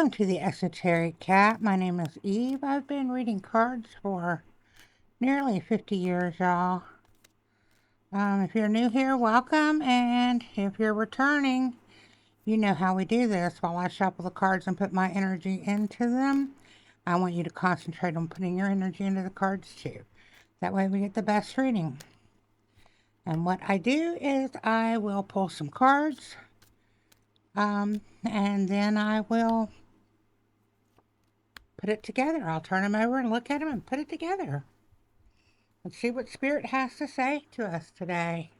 Welcome to the Esoteric Cat. My name is Eve. I've been reading cards for nearly 50 years, y'all. If you're new here, welcome. And if you're returning, you know how we do this. While I shuffle the cards and put my energy into them, I want you to concentrate on putting your energy into the cards too. That way we get the best reading. And what I do is I will pull some cards. And then I will put it together. I'll turn them over and look at them and put it together. Let's see what Spirit has to say to us today.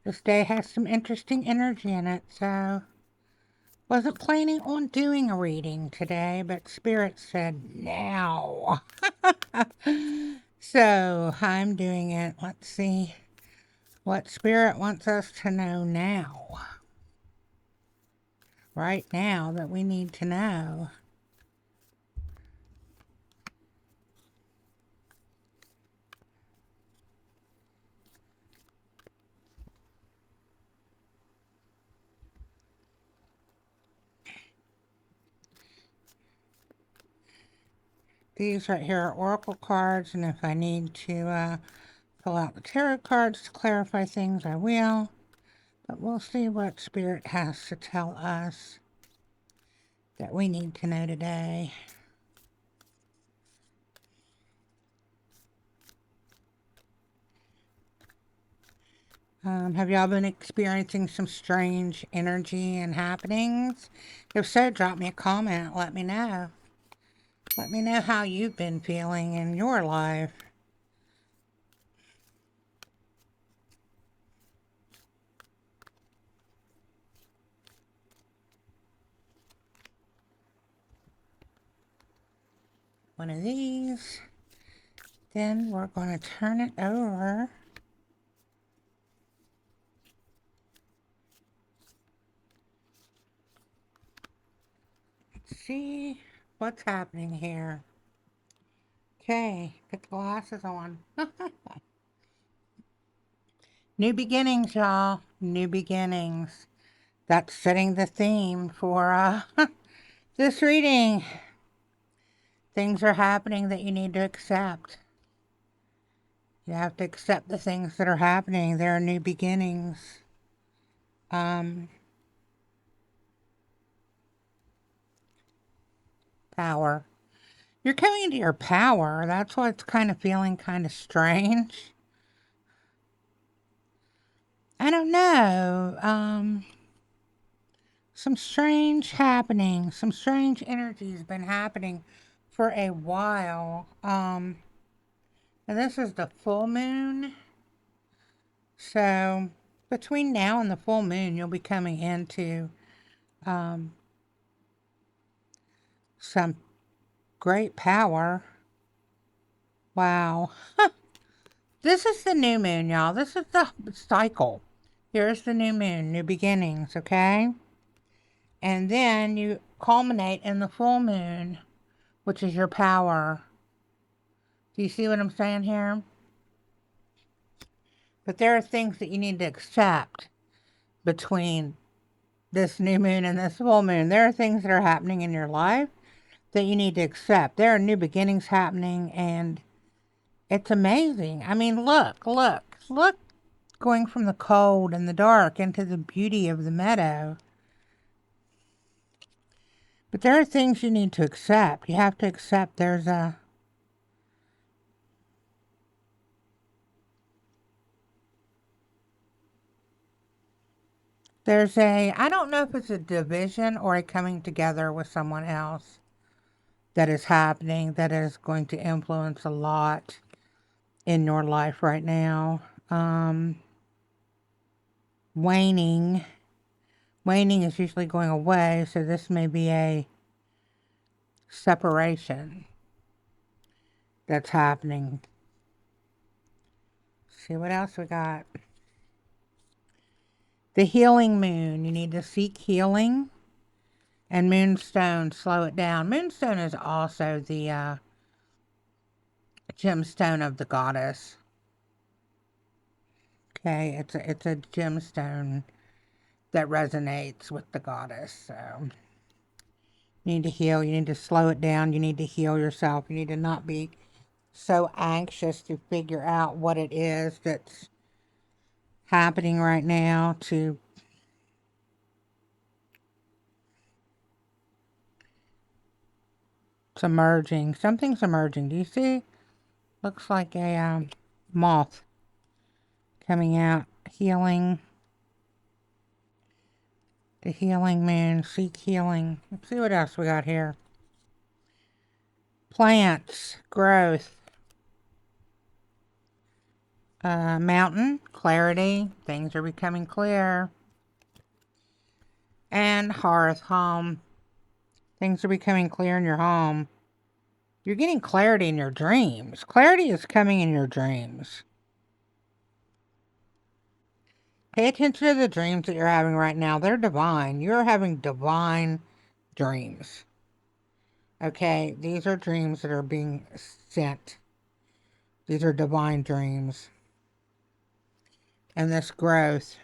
This day has some interesting energy in it, so wasn't planning on doing a reading today, but Spirit said now. So I'm doing it. Let's see what Spirit wants us to know now. Right now that we need to know. These right here are oracle cards, and if I need to pull out the tarot cards to clarify things, I will. But we'll see what Spirit has to tell us that we need to know today. Have y'all been experiencing some strange energy and happenings? If so, drop me a comment. Let me know. Let me know how you've been feeling in your life. One of these. Then we're going to turn it over. Let's see what's happening here. Okay, get the glasses on. New beginnings, y'all. New beginnings. That's setting the theme for this reading. Things are happening that you need to accept. You have to accept the things that are happening. There are new beginnings. Power. You're coming into your power. That's why it's kind of feeling kind of strange. I don't know. Some strange happenings. Some strange energy has been happening for a while. And this is the full moon. So between now and the full moon, you'll be coming into some great power. Wow. This is the new moon, y'all. This is the cycle. Here's the new moon, new beginnings, okay? And then you culminate in the full moon, which is your power. Do you see what I'm saying here? But there are things that you need to accept between this new moon and this full moon. There are things that are happening in your life that you need to accept. There are new beginnings happening, and it's amazing. I mean, look, going from the cold and the dark into the beauty of the meadow. But there are things you need to accept. You have to accept there's a I don't know if it's a division or a coming together with someone else that is happening that is going to influence a lot in your life right now. Waning is usually going away, so this may be a separation that's happening. Let's see what else we got. The healing moon. You need to seek healing. And moonstone, slow it down. Moonstone is also the gemstone of the goddess. Okay, it's a gemstone. that resonates with the goddess. So you need to heal. You need to slow it down. You need to heal yourself. You need to not be so anxious to figure out what it is that's happening right now. It's emerging. Something's emerging. Do you see? Looks like a moth coming out. Healing. The healing moon. Seek healing. Let's see what else we got here. Plants. Growth. Mountain. Clarity. Things are becoming clear. And hearth. Home. Things are becoming clear in your home. You're getting clarity in your dreams. Clarity is coming in your dreams. Pay attention to the dreams that you're having right now. They're divine. You're having divine dreams. Okay, these are dreams that are being sent. These are divine dreams. And this growth,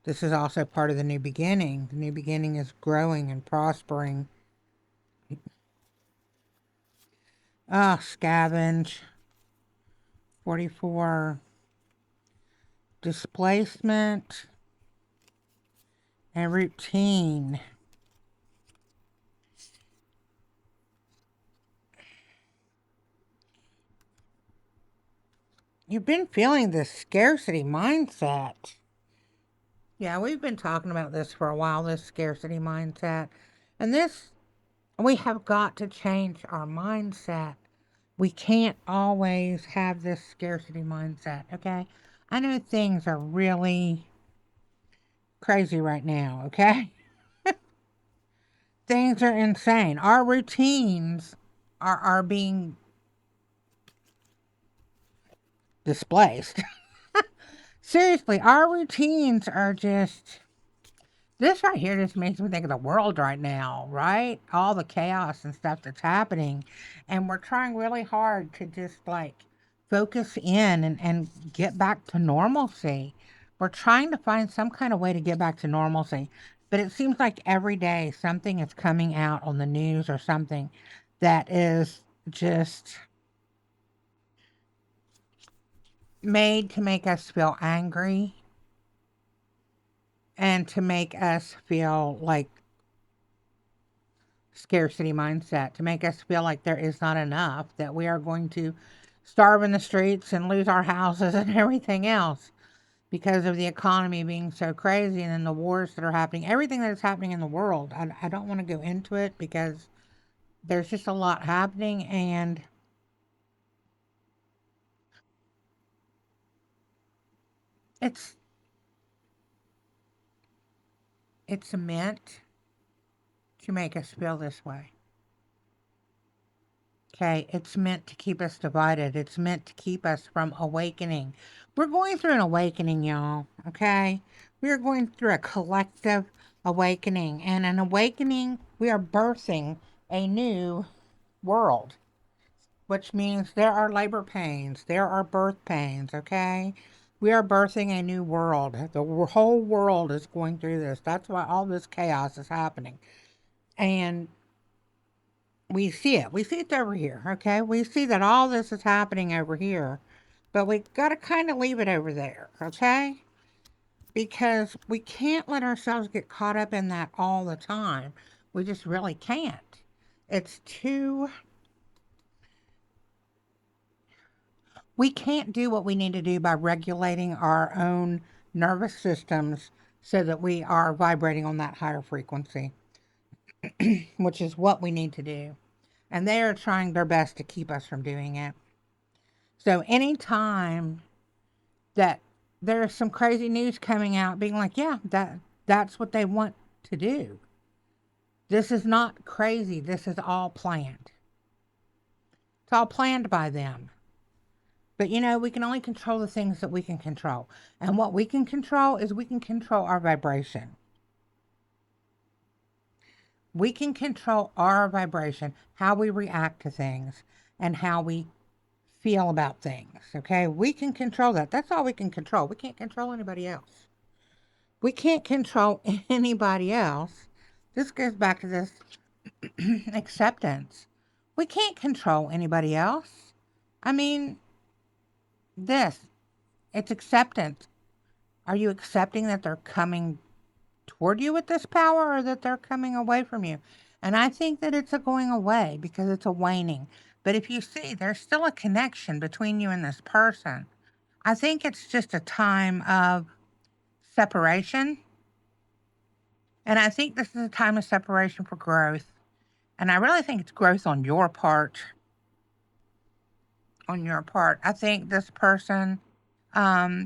this is also part of the new beginning. The new beginning is growing and prospering. Ah, scavenge. 44. Displacement and routine. You've been feeling this scarcity mindset. Yeah, we've been talking about this for a while, this scarcity mindset. And this, we have got to change our mindset. We can't always have this scarcity mindset, okay? I know things are really crazy right now, okay? Things are insane. Our routines are being displaced. Seriously, our routines are just... This right here just makes me think of the world right now, right? All the chaos and stuff that's happening. And we're trying really hard to just like focus in and get back to normalcy. We're trying to find some kind of way to get back to normalcy. But it seems like every day something is coming out on the news or something that is just made to make us feel angry and to make us feel like scarcity mindset, to make us feel like there is not enough, that we are going to starve in the streets and lose our houses and everything else because of the economy being so crazy, and then the wars that are happening, everything that is happening in the world. I don't want to go into it because there's just a lot happening, and it's meant to make us feel this way. Okay, it's meant to keep us divided. It's meant to keep us from awakening. We're going through an awakening, y'all. Okay, we are going through a collective awakening, and an awakening, we are birthing a new world, which means there are labor pains, there are birth pains. Okay, we are birthing a new world. The whole world is going through this. That's why all this chaos is happening, and we see it. We see it over here, okay? We see that all this is happening over here, but we got to kind of leave it over there, okay? Because we can't let ourselves get caught up in that all the time. We just really can't. It's too... We can't do what we need to do by regulating our own nervous systems so that we are vibrating on that higher frequency, which is what we need to do. And they are trying their best to keep us from doing it. So anytime that there's some crazy news coming out being like, yeah, that's what they want to do. This is not crazy. This is all planned. It's all planned by them. But you know, we can only control the things that we can control. And what we can control is we can control our vibration. We can control our vibration, how we react to things, and how we feel about things. Okay, we can control that. That's all we can control. We can't control anybody else. We can't control anybody else. This goes back to this acceptance. We can't control anybody else. I mean, this, it's acceptance. Are you accepting that they're coming toward you with this power or that they're coming away from you? And I think that it's a going away because it's a waning. But if you see, there's still a connection between you and this person. I think it's just a time of separation. And I think this is a time of separation for growth. And I really think it's growth on your part. On your part. I think this person,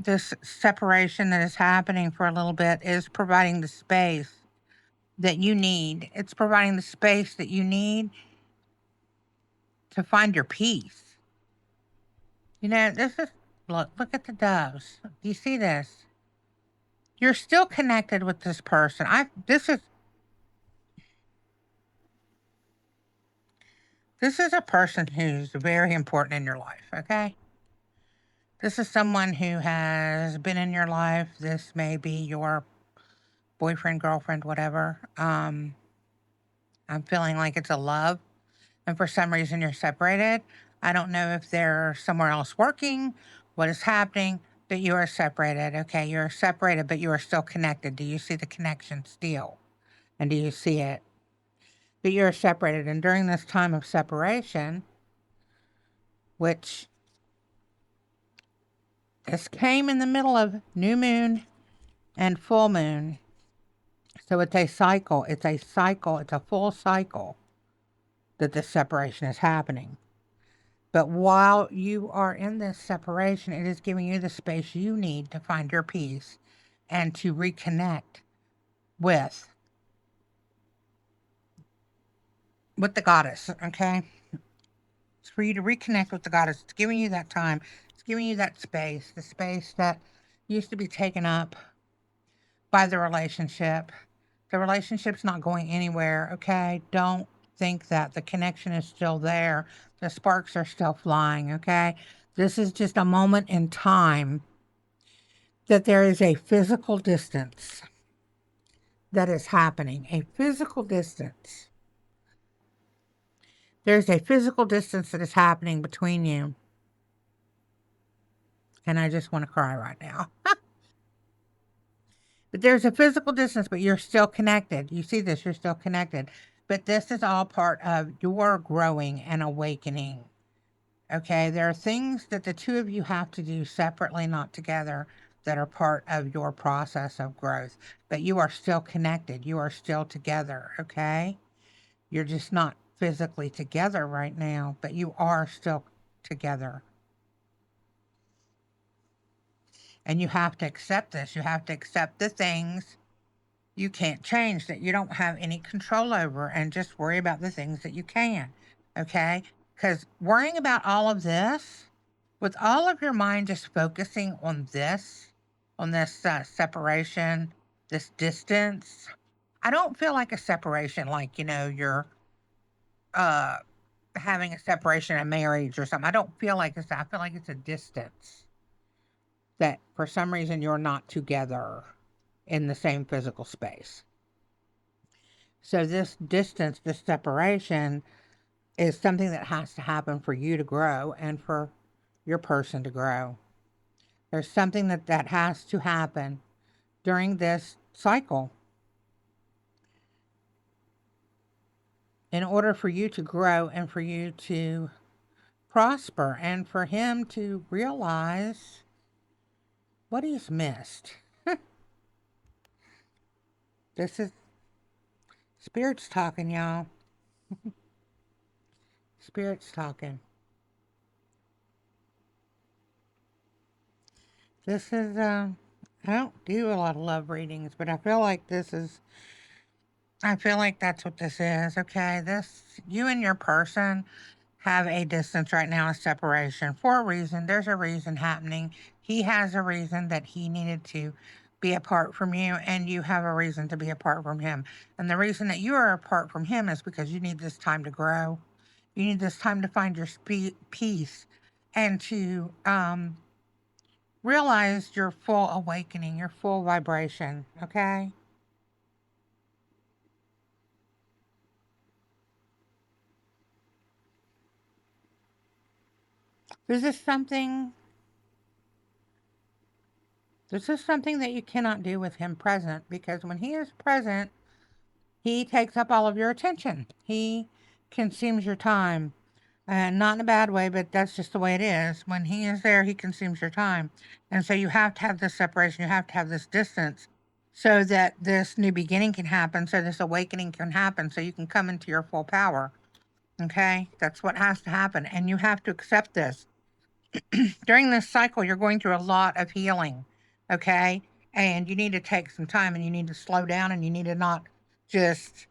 this separation that is happening for a little bit is providing the space that you need. It's providing the space that you need to find your peace. You know, this is, look at the doves. Do you see this? You're still connected with this person. This is a person who's very important in your life, okay? This is someone who has been in your life. This may be your boyfriend, girlfriend, whatever. I'm feeling like it's a love, and for some reason you're separated. I don't know if they're somewhere else working, what is happening, but you are separated. Okay, you're separated, but you are still connected. Do you see the connection still? And do you see it? But you're separated. And during this time of separation, which this came in the middle of new moon and full moon. So it's a cycle. It's a cycle. It's a full cycle that this separation is happening. But while you are in this separation, it is giving you the space you need to find your peace and to reconnect with the goddess, okay? It's for you to reconnect with the goddess. It's giving you that time. It's giving you that space, the space that used to be taken up by the relationship. The relationship's not going anywhere, okay? Don't think that. The connection is still there. The sparks are still flying, okay? This is just a moment in time that there is a physical distance that is happening. A physical distance. There's a physical distance that is happening between you. And I just want to cry right now. But there's a physical distance, but you're still connected. You see this, you're still connected. But this is all part of your growing and awakening. Okay, there are things that the two of you have to do separately, not together, that are part of your process of growth. But you are still connected. You are still together, okay? You're just not physically together right now, but you are still together. And you have to accept this. You have to accept the things you can't change, that you don't have any control over, and just worry about the things that you can, okay? Because worrying about all of this, with all of your mind just focusing on this separation, this distance, I don't feel like a separation, like, you know, you're uh, having a separation in marriage or something. I don't feel like it's that. I feel like it's a distance that for some reason you're not together in the same physical space. So this distance, this separation is something that has to happen for you to grow and for your person to grow. There's something that has to happen during this cycle in order for you to grow and for you to prosper and for him to realize what he's missed. This is spirits talking, y'all. Spirits talking. This is, I don't do a lot of love readings, but I feel like I feel like that's what this is, okay? You and your person have a distance right now, a separation for a reason. There's a reason happening. He has a reason that he needed to be apart from you, and you have a reason to be apart from him. And the reason that you are apart from him is because you need this time to grow. You need this time to find your peace and to realize your full awakening, your full vibration, okay? This is something this is something that you cannot do with him present, because when he is present, he takes up all of your attention. He consumes your time. And not in a bad way, but that's just the way it is. When he is there, he consumes your time. And so you have to have this separation, you have to have this distance so that this new beginning can happen, so this awakening can happen, so you can come into your full power. Okay? That's what has to happen. And you have to accept this. During this cycle, you're going through a lot of healing. Okay? And you need to take some time, and you need to slow down, and you need to not just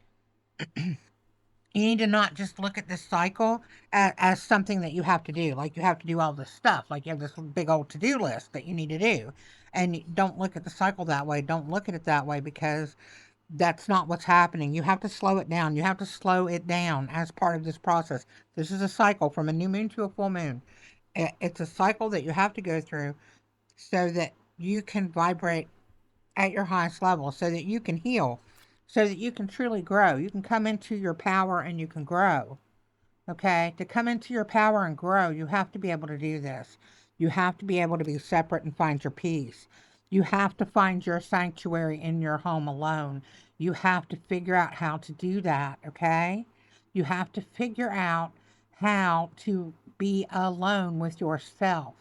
you need to not just look at this cycle as something that you have to do. Like you have to do all this stuff. Like you have this big old to-do list that you need to do. And don't look at the cycle that way. Don't look at it that way, because that's not what's happening. You have to slow it down. You have to slow it down as part of this process. This is a cycle from a new moon to a full moon. It's a cycle that you have to go through so that you can vibrate at your highest level, so that you can heal, so that you can truly grow. You can come into your power and you can grow. Okay? To come into your power and grow, you have to be able to do this. You have to be able to be separate and find your peace. You have to find your sanctuary in your home alone. You have to figure out how to do that. Okay? You have to figure out how to be alone with yourself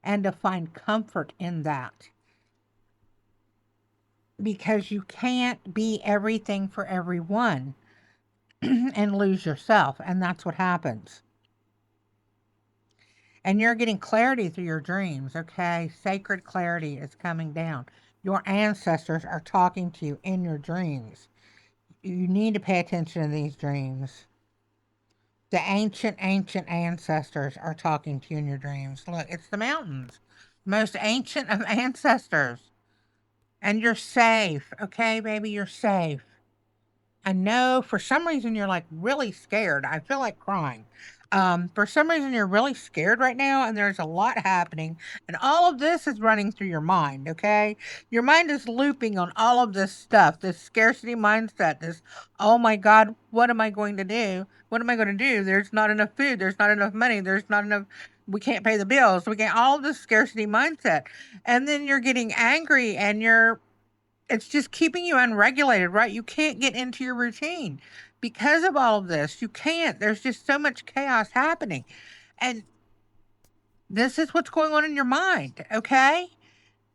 and to find comfort in that, because you can't be everything for everyone and lose yourself. And that's what happens. And you're getting clarity through your dreams, okay? Sacred clarity is coming down. Your ancestors are talking to you in your dreams. You need to pay attention to these dreams. The ancient ancestors are talking to you in your dreams. Look, it's the mountains. Most ancient of ancestors. And you're safe, okay, baby? You're safe. I know for some reason you're like really scared. I feel like crying. For some reason you're really scared right now, and there's a lot happening, and all of this is running through your mind, okay? Your mind is looping on all of this stuff, this scarcity mindset, this, oh my God, what am I going to do? What am I going to do? There's not enough food, there's not enough money, there's not enough, we can't pay the bills, we can't, all this scarcity mindset. And then you're getting angry, and it's just keeping you unregulated, right? You can't get into your routine because of all of this. You can't. There's just so much chaos happening. And this is what's going on in your mind, okay?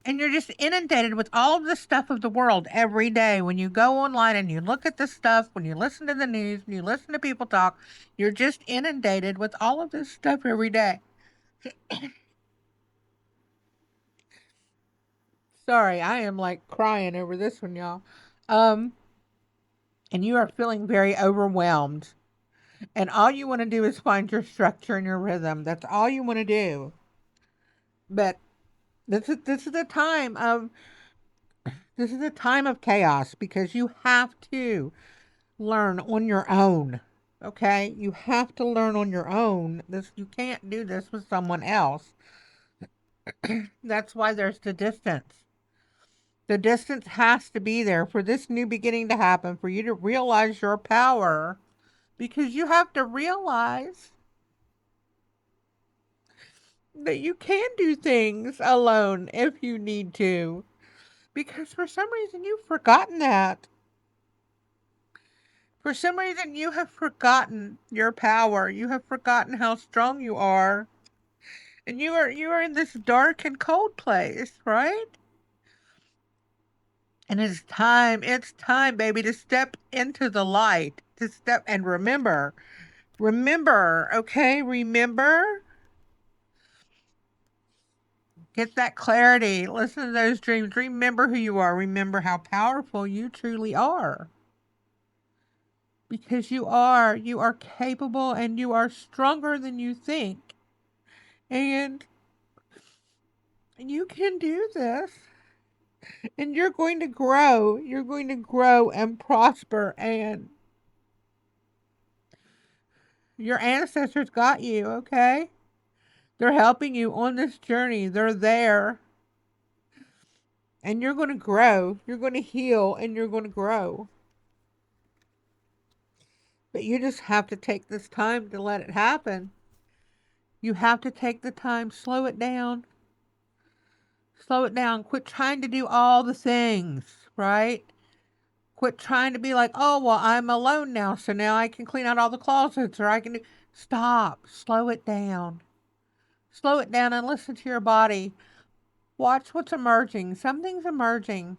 And you're just inundated with all of the stuff of the world every day. When you go online and you look at the stuff, when you listen to the news, when you listen to people talk, you're just inundated with all of this stuff every day. Sorry, I am like crying over this one, y'all. Um, and you are feeling very overwhelmed. And all you want to do is find your structure and your rhythm. That's all you want to do. But this is a time of chaos, because you have to learn on your own. Okay? You have to learn on your own. You can't do this with someone else. That's why there's the distance. The distance has to be there for this new beginning to happen, for you to realize your power, because you have to realize that you can do things alone if you need to. Because for some reason you've forgotten that. For some reason you have forgotten your power. You have forgotten how strong you are. And you are in this dark and cold place, right? And it's time, baby, to step into the light. To step and remember, okay? Remember. Get that clarity. Listen to those dreams. Remember who you are. Remember how powerful you truly are. Because you are capable, and you are stronger than you think. And you can do this. And you're going to grow. You're going to grow and prosper. And your ancestors got you, okay? They're helping you on this journey. They're there. And you're going to grow. You're going to heal and you're going to grow. But you just have to take this time to let it happen. You have to take the time, slow it down. Slow it down. Quit trying to do all the things, right? Quit trying to be like, oh, well, I'm alone now, so now I can clean out all the closets, or I can do... Stop. Slow it down. Slow it down and listen to your body. Watch what's emerging. Something's emerging.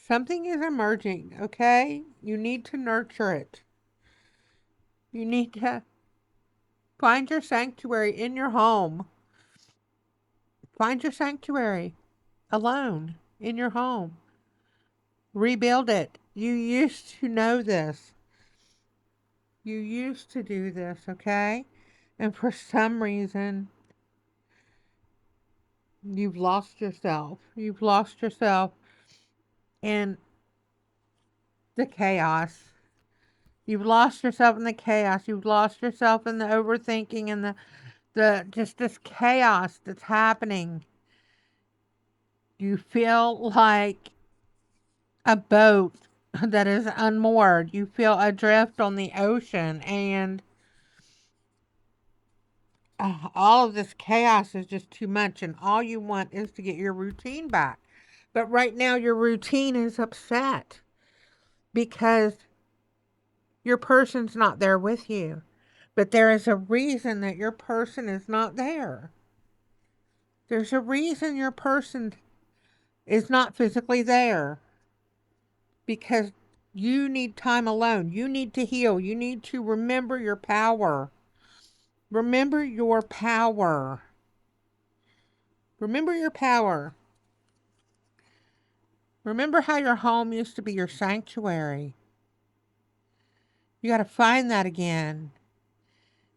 Something is emerging, okay? You need to nurture it. You need to find your sanctuary in your home. Find your sanctuary alone in your home. Rebuild it. You used to know this. You used to do this, okay? And for some reason, you've lost yourself. You've lost yourself in the chaos. You've lost yourself in the chaos. You've lost yourself in the overthinking and the just this chaos that's happening. You feel like a boat that is unmoored. You feel adrift on the ocean, and all of this chaos is just too much, and all you want is to get your routine back. But right now, your routine is upset because your person's not there with you. But there is a reason that your person is not there. There's a reason your person is not physically there. Because you need time alone. You need to heal. You need to remember your power. Remember your power. Remember your power. Remember how your home used to be your sanctuary. You got to find that again.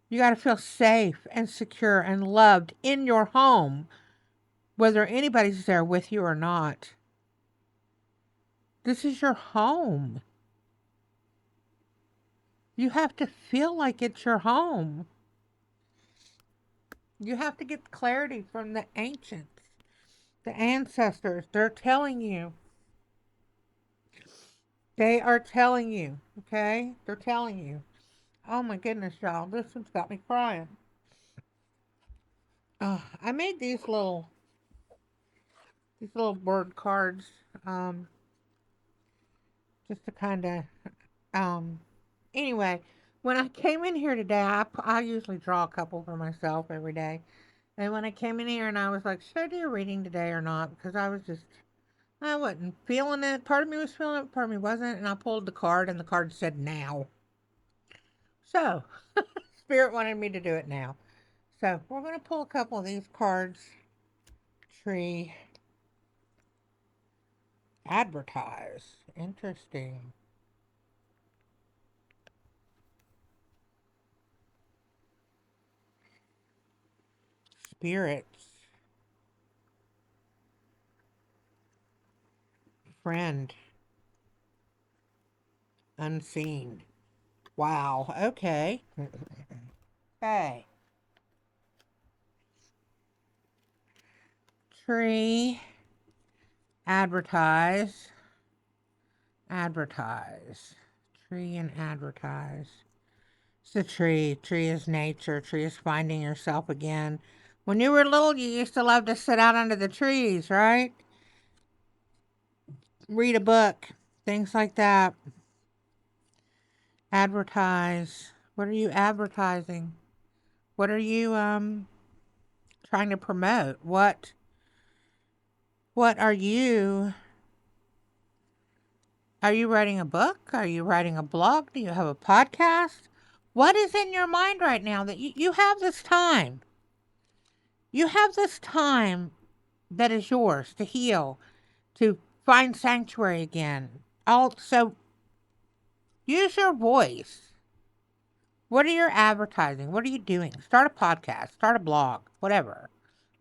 You got to feel safe and secure and loved in your home, whether anybody's there with you or not. This is your home. You have to feel like it's your home. You have to get clarity from the ancients, the ancestors. They're telling you. They are telling you, okay? They're telling you. Oh my goodness, y'all. This one's got me crying. I made these little word cards, just to kind of, anyway, when I came in here today, I usually draw a couple for myself every day. And when I came in here and I was like, should I do a reading today or not? Because I wasn't feeling it. Part of me was feeling it, part of me wasn't. And I pulled the card and the card said now. So, Spirit wanted me to do it now. So, we're going to pull a couple of these cards. Tree. Advertise. Interesting. Spirits. Friend. Unseen. Wow. Okay. Okay. Tree. Advertise. Advertise. Tree and advertise. It's the tree. Tree is nature. Tree is finding yourself again. When you were little, you used to love to sit out under the trees, right? Read a book. Things like that. Advertise. What are you advertising? What are you trying to promote? What are you writing a book? Are you writing a blog? Do you have a podcast? What is in your mind right now that you have this time? You have this time that is yours to heal, to find sanctuary again. Also, use your voice. What are you advertising? What are you doing? Start a podcast, start a blog, whatever.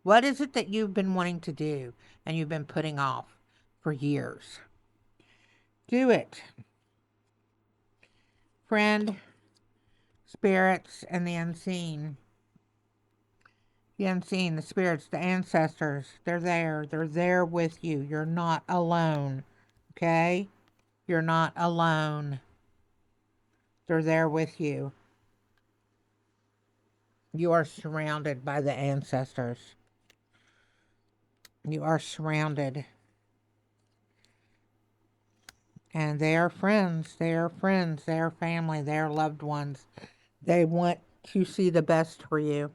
What is it that you've been wanting to do and you've been putting off for years? Do it. Friend, spirits, and the unseen. The unseen, the spirits, the ancestors, they're there. They're there with you. You're not alone. Okay? You're not alone. They're there with you. You are surrounded by the ancestors. You are surrounded. And they are friends. They are friends. They are family. They are loved ones. They want to see the best for you.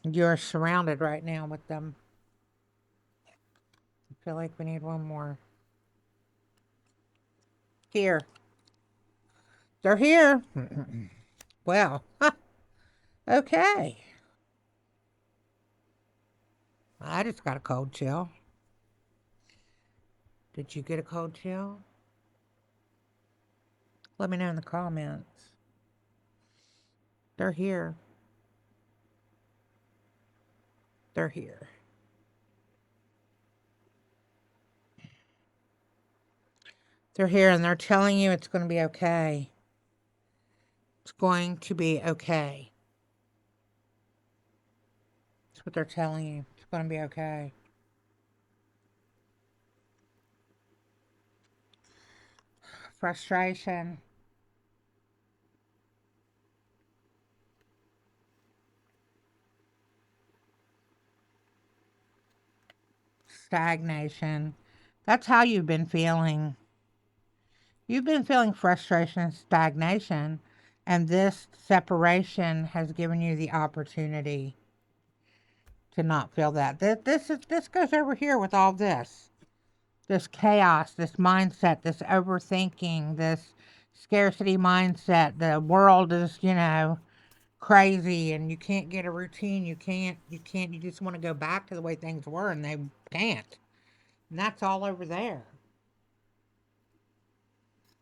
You're surrounded right now with them. I feel like we need one more. Here. They're here. Well, okay. I just got a cold chill. Did you get a cold chill? Let me know in the comments. They're here. They're here. They're here and they're telling you it's going to be okay. It's going to be okay. That's what they're telling you. It's going to be okay. Frustration. Stagnation. That's how you've been feeling. You've been feeling frustration and stagnation, and this separation has given you the opportunity to not feel that. This goes over here with all this chaos, this mindset, this overthinking, this scarcity mindset. The world is, crazy, and you can't get a routine. You just want to go back to the way things were, and they can't. And that's all over there.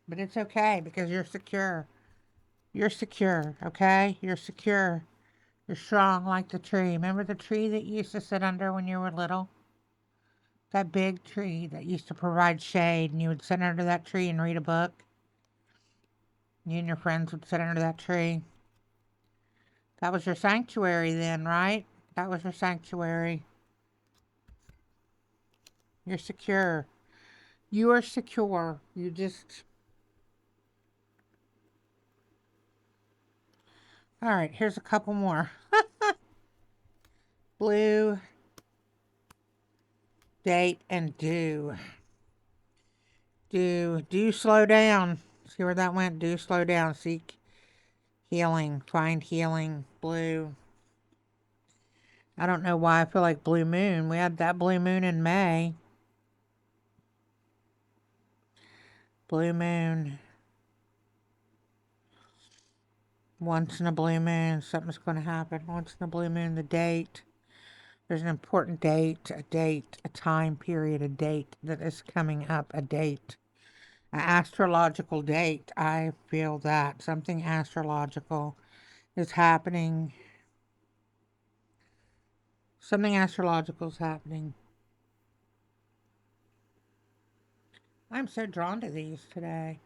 But it's okay because you're secure. You're secure, okay? You're secure. You're strong like the tree. Remember the tree that you used to sit under when you were little? That big tree that used to provide shade, and you would sit under that tree and read a book. You and your friends would sit under that tree. That was your sanctuary then, right? That was your sanctuary. You're secure. You are secure. You just... All right, here's a couple more. Blue, date, and do. Do slow down. See where that went? Do slow down. Seek healing. Find healing. Blue. I don't know why I feel like blue moon. We had that blue moon in May. Blue moon. Once in a blue moon, something's going to happen. Once in a blue moon, the date. There's an important date, a time period, a date that is coming up, a date. An astrological date. I feel that something astrological is happening. Something astrological is happening. I'm so drawn to these today.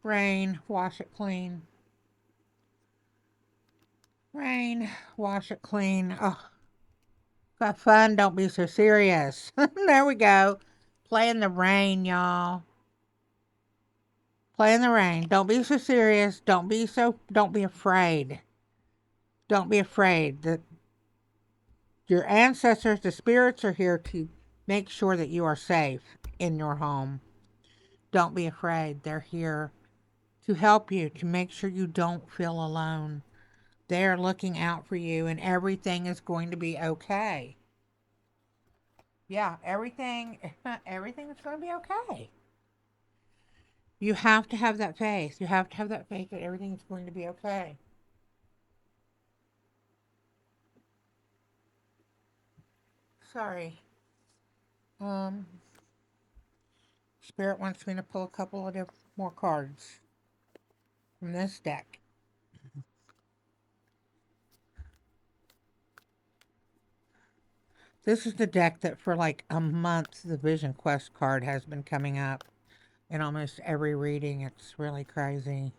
Rain, wash it clean. Rain, wash it clean. Oh, got fun. Don't be so serious. There we go. Play in the rain, y'all. Play in the rain. Don't be so serious. Don't be afraid. Don't be afraid. Your ancestors, the spirits are here to make sure that you are safe in your home. Don't be afraid. They're here to help you, to make sure you don't feel alone. They're looking out for you, and everything is going to be okay. Yeah, everything is going to be okay. You have to have that faith. You have to have that faith that everything is going to be okay. Sorry. Spirit wants me to pull a couple of more cards from this deck. This is the deck that for like a month the Vision Quest card has been coming up in almost every reading. It's really crazy.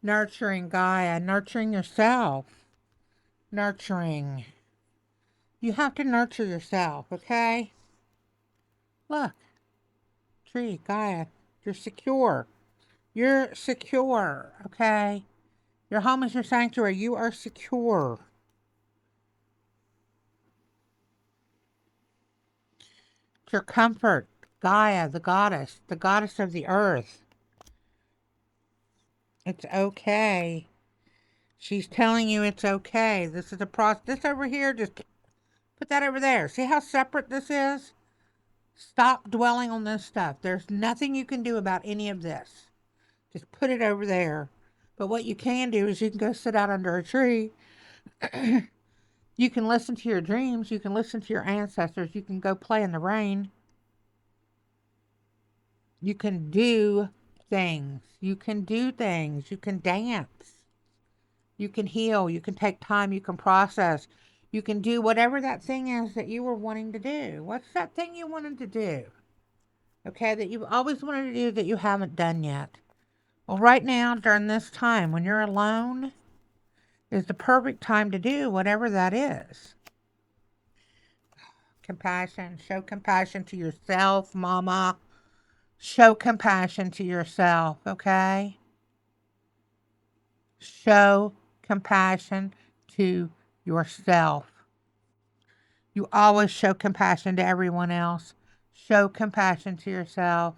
Nurturing Gaia, nurturing yourself. Nurturing. You have to nurture yourself, okay? Look, tree, Gaia, you're secure. You're secure, okay? Your home is your sanctuary. You are secure. It's your comfort. Gaia, the goddess of the earth. It's okay. She's telling you it's okay. This is a process. This over here, just put that over there. See how separate this is? Stop dwelling on this stuff. There's nothing you can do about any of this. Just put it over there. But what you can do is you can go sit out under a tree. You can listen to your dreams. You can listen to your ancestors. You can go play in the rain. You can do things. You can do things. You can dance. You can heal. You can take time. You can process. You can do whatever that thing is that you were wanting to do. What's that thing you wanted to do? Okay, that you've always wanted to do that you haven't done yet. Well, right now, during this time, when you're alone, is the perfect time to do whatever that is. Compassion. Show compassion to yourself, mama. Show compassion to yourself, okay? Show compassion to yourself. You always show compassion to everyone else. Show compassion to yourself.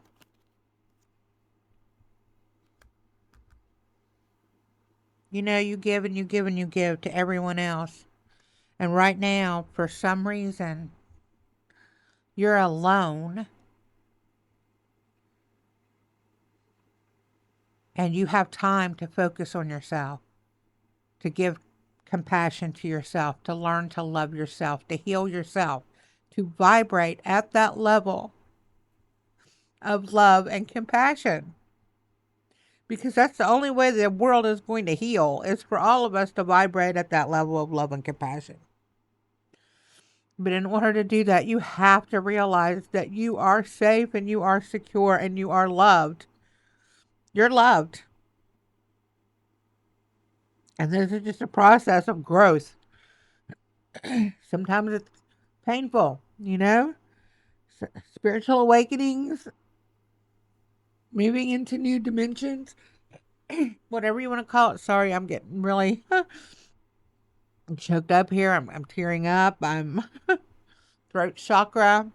You know, you give and you give and you give to everyone else. And right now, for some reason, you're alone and you have time to focus on yourself, to give compassion to yourself, to learn to love yourself, to heal yourself, to vibrate at that level of love and compassion. Because that's the only way the world is going to heal, is for all of us to vibrate at that level of love and compassion. But in order to do that, you have to realize that you are safe and you are secure and you are loved. You're loved. And this is just a process of growth. Sometimes it's painful, you know? Spiritual awakenings, moving into new dimensions, whatever you want to call it. Sorry, I'm getting really choked up here. I'm tearing up. I'm throat chakra.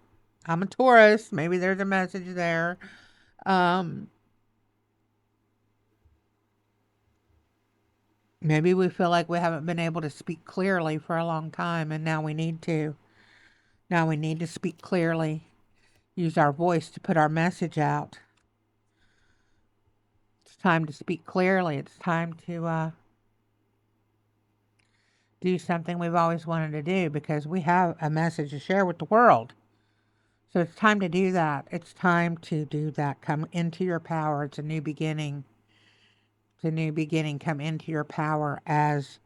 I'm a Taurus. Maybe there's a message there. Maybe we feel like we haven't been able to speak clearly for a long time, and now we need to. Now we need to speak clearly. Use our voice to put our message out. It's time to speak clearly. It's time to do something we've always wanted to do because we have a message to share with the world. So it's time to do that. It's time to do that. Come into your power. It's a new beginning. It's a new beginning. Come into your power as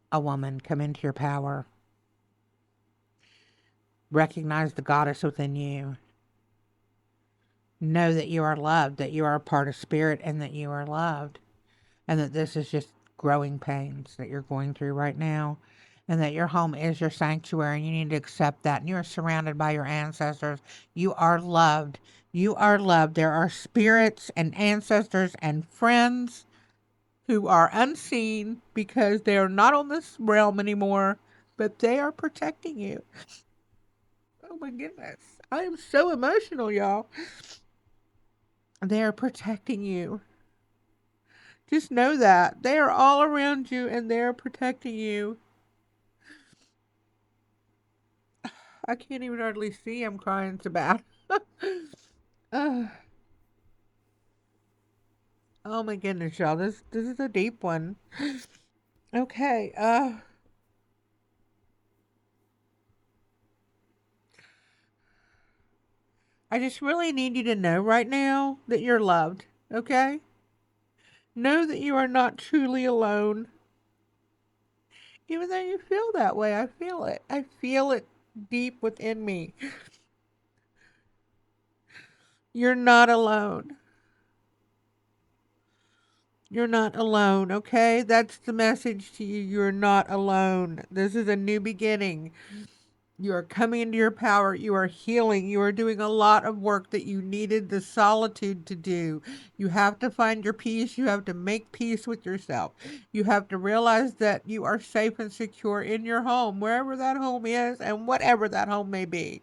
a woman. Come into your power. Recognize the goddess within you. Know that you are loved, that you are a part of spirit, and that you are loved. And that this is just growing pains that you're going through right now. And that your home is your sanctuary. And you need to accept that. And you are surrounded by your ancestors. You are loved. You are loved. There are spirits and ancestors and friends who are unseen because they are not on this realm anymore. But they are protecting you. Oh my goodness. I am so emotional, y'all. They are protecting you. Just know that. They are all around you and they are protecting you. I can't even hardly see. I'm crying so bad. uh, oh my goodness, y'all. This is a deep one. Okay, I just really need you to know right now that you're loved, okay? Know that you are not truly alone. Even though you feel that way, I feel it. I feel it deep within me. You're not alone. You're not alone, okay? That's the message to you. You're not alone. This is a new beginning. You are coming into your power. You are healing. You are doing a lot of work that you needed the solitude to do. You have to find your peace. You have to make peace with yourself. You have to realize that you are safe and secure in your home, wherever that home is and whatever that home may be.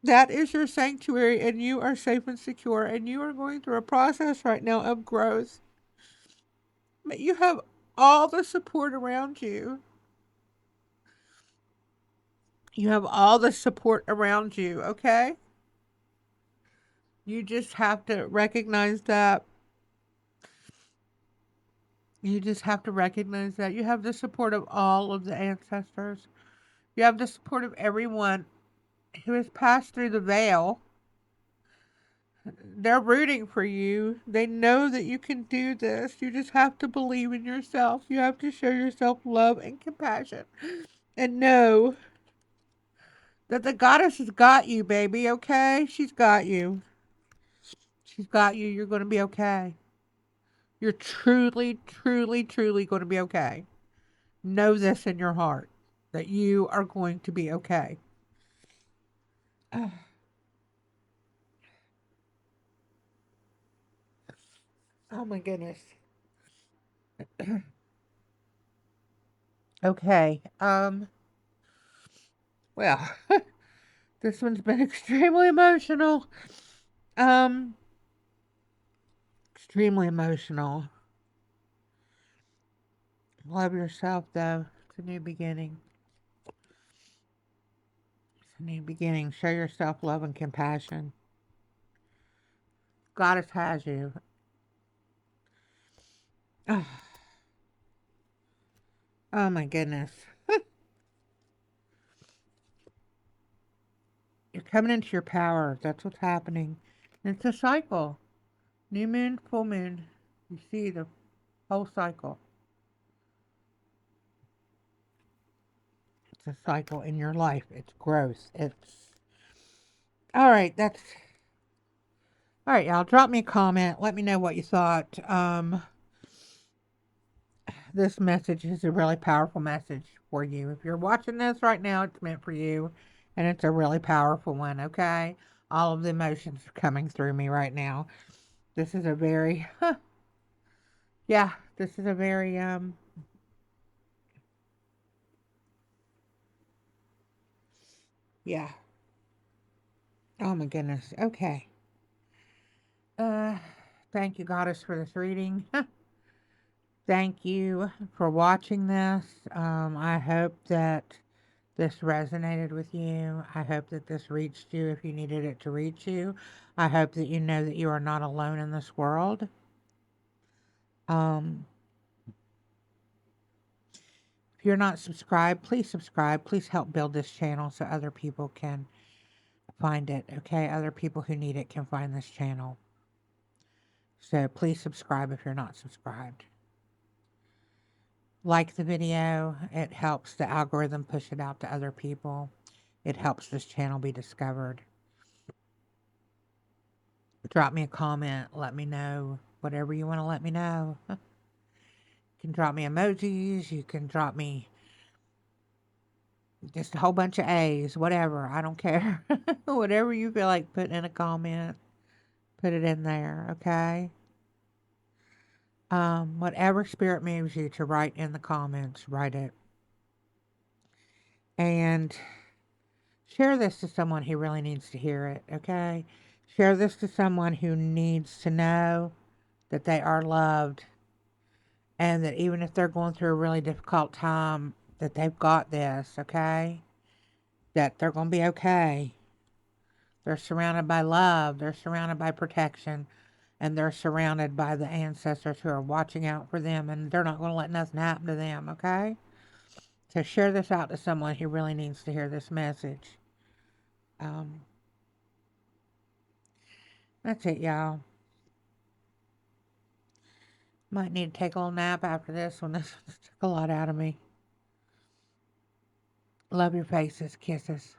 That is your sanctuary, and you are safe and secure, and you are going through a process right now of growth. But you have all the support around you. You have all the support around you, okay? You just have to recognize that. You just have to recognize that you have the support of all of the ancestors. You have the support of everyone who has passed through the veil. They're rooting for you. They know that you can do this. You just have to believe in yourself. You have to show yourself love and compassion. And know that the goddess has got you, baby, okay? She's got you. She's got you. You're going to be okay. You're truly, truly, truly going to be okay. Know this in your heart, that you are going to be okay. Oh my goodness. Okay. Well, this one's been extremely emotional. Um, Extremely emotional. Love yourself though. It's a new beginning. It's a new beginning. Show yourself love and compassion. Goddess has you. Oh, oh my goodness. You're coming into your power. That's what's happening. And it's a cycle. New moon, full moon. You see the whole cycle. It's a cycle in your life. It's growth. It's all right. That's all right, y'all. Drop me a comment. Let me know what you thought. This message is a really powerful message for you. If you're watching this right now, it's meant for you, and it's a really powerful one. Okay, all of the emotions are coming through me right now. This is a very, yeah. This is a very yeah. Oh my goodness. Okay. Uh, Thank you, Goddess, for this reading. Thank you for watching this. I hope that this resonated with you. I hope that this reached you if you needed it to reach you. I hope that you know that you are not alone in this world. Um, if you're not subscribed, please subscribe. Please help build this channel so other people can find it, okay? Other people who need it can find this channel. So please subscribe if you're not subscribed. Like the video. It helps the algorithm push it out to other people. It helps this channel be discovered. Drop me a comment. Let me know whatever you want to let me know. You can drop me emojis. You can drop me just a whole bunch of A's. Whatever. I don't care. Whatever you feel like putting in a comment, put it in there. Okay? Whatever spirit moves you to write in the comments, write it. And share this to someone who really needs to hear it. Okay? Share this to someone who needs to know that they are loved, and that even if they're going through a really difficult time, that they've got this, okay? That they're going to be okay. They're surrounded by love, they're surrounded by protection, and they're surrounded by the ancestors who are watching out for them, and they're not going to let nothing happen to them, okay? So share this out to someone who really needs to hear this message. That's it, y'all. Might need to take a little nap after this one. This took a lot out of me. Love your faces. Kisses.